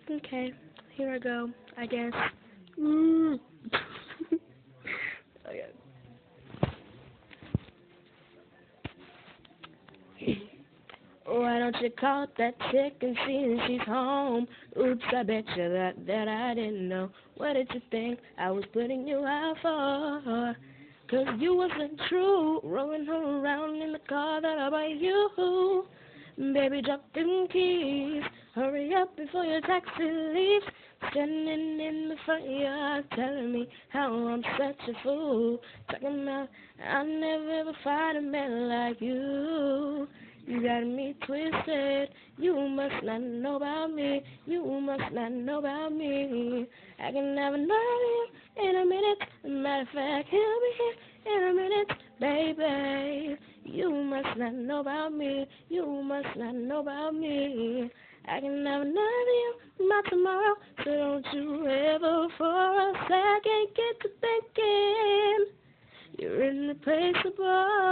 Okay, here I go, I guess. Mm. Okay. Why don't you call that chick and see if she's home? Oops, I bet you that I didn't know. What did you think I was putting you out for? 'Cause you wasn't true, rolling her around in the car that I buy you. Baby, drop them keys. Hurry up before your taxi leaves. Standing in the front yard, telling me how I'm such a fool. Talking about I never ever find a man like you. You got me twisted. You must not know about me. You must not know about me. I can have another you in a minute. Matter of fact, he'll be here in a minute, baby. You must not know about me. You must not know about me. I can have another you, not tomorrow. So don't you ever for a second get to thinking you're irreplaceable.